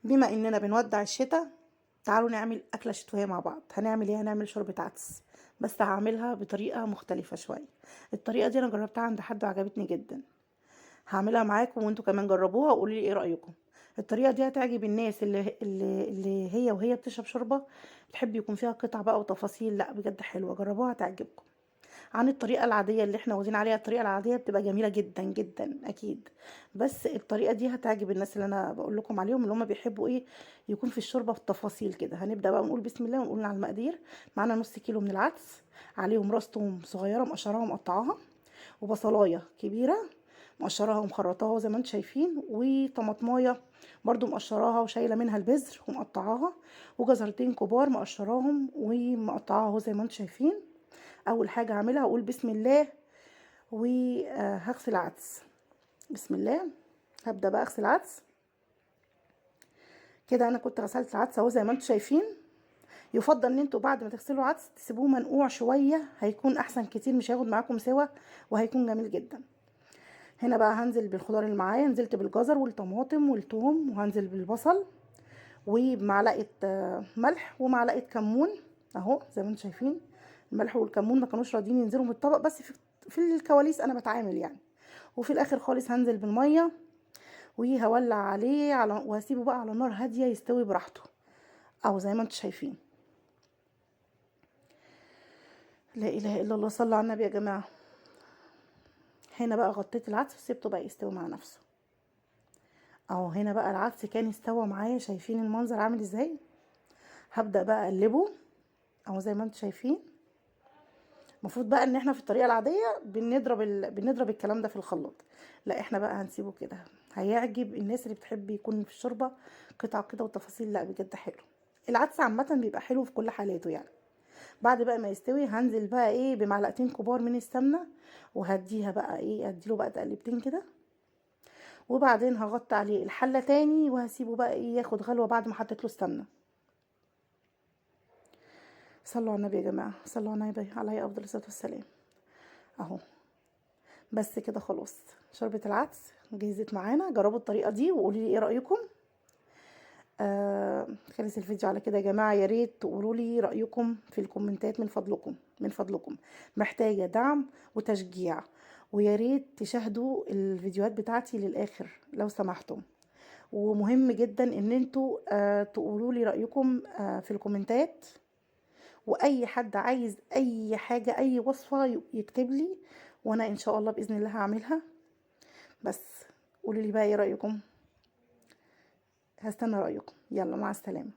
بما اننا بنودع الشتاء، تعالوا نعمل اكله شتويه مع بعض. هنعمل ايه؟ هنعمل شوربه عدس، بس هعملها بطريقه مختلفه شويه. الطريقه دي انا جربتها عند حد وعجبتني جدا. هعملها معاكم وانتوا كمان جربوها وقولوا لي ايه رايكم. الطريقه دي هتعجب الناس اللي هي وهي بتشرب شوربه بتحب يكون فيها قطع بقى وتفاصيل. لا بجد حلوه، جربوها هتعجبكم عن الطريقة العادية اللي احنا واخدين عليها. الطريقة العادية بتبقى جميلة جدا جدا اكيد، بس الطريقة دي هتعجب الناس اللي انا بقول لكم عليهم، اللي هم بيحبوا ايه، يكون في الشوربة في التفاصيل كده. هنبدأ بقى نقول بسم الله ونقول على المقادير. معانا نص كيلو من العدس، عليهم راس توم صغيرة مقشراها ومقطعاها، وبصلاية كبيرة مقشراها ومخرطاها زي ما انتم شايفين، وطماطمايه برضو مقشراها وشايله منها البذر ومقطعاها، وجزرتين كبار مقشراهم ومقطعاها زي ما انتم شايفين. اول حاجه هعملها هقول بسم الله وهغسل عدس. بسم الله. هبدا بقى اغسل عدس كده. انا كنت غسلت العدس اهو زي ما انتم شايفين. يفضل ان انتوا بعد ما تغسلوا عدس تسيبوه منقوع شويه، هيكون احسن كتير، مش هياخد معاكم سوا وهيكون جميل جدا. هنا بقى هنزل بالخضار اللي معايا. نزلت بالجزر والطماطم والثوم، وهنزل بالبصل وبمعلقه ملح ومعلقه كمون اهو زي ما انتم شايفين. الملح والكمون ما كانوش راضيين ينزلوا من الطبق، بس في الكواليس انا بتعامل يعني. وفي الاخر خالص هنزل بالميه وهولع عليه وهسيبه بقى على نار هاديه يستوي براحته او زي ما انتم شايفين. لا اله الا الله، صلوا على النبي يا جماعه. هنا بقى غطيت العدس وسيبته بقى يستوي مع نفسه اهو. هنا بقى العدس كان استوى معايا، شايفين المنظر عامل ازاي. هبدا بقى اقلبه اهو زي ما انتم شايفين. المفروض بقى ان احنا في الطريقه العاديه بنضرب الكلام ده في الخلاط. لا احنا بقى هنسيبه كده، هيعجب الناس اللي بتحب يكون في الشوربه قطع كده وتفاصيل. لا بجد حلو. العدس عامه بيبقى حلو في كل حالاته يعني. بعد بقى ما يستوي هنزل بقى ايه بمعلقتين كبار من السمنه، وهديها بقى ايه، اديله بقى تقلبتين كده، وبعدين هغطي عليه الحله تاني وهسيبه بقى ايه ياخد غلوه بعد ما حطيت له السمنه. صلوا على النبي يا جماعه، صلوا على النبي عليه افضل الصلاه والسلام. اهو بس كده خلاص، شوربه العدس جهزت معانا. جربوا الطريقه دي وقولوا لي ايه رايكم. خلص الفيديو على كده يا جماعه. يا ريت تقولوا لي رايكم في الكومنتات من فضلكم من فضلكم. محتاجه دعم وتشجيع، ويا ريت تشاهدوا الفيديوهات بتاعتي للاخر لو سمحتم. ومهم جدا ان انتوا تقولوا لي رايكم في الكومنتات. واي حد عايز اي حاجه اي وصفه يكتب لي، وانا ان شاء الله باذن الله هعملها. بس قولوا لي بقى ايه رايكم. هستنى رايكم. يلا مع السلامه.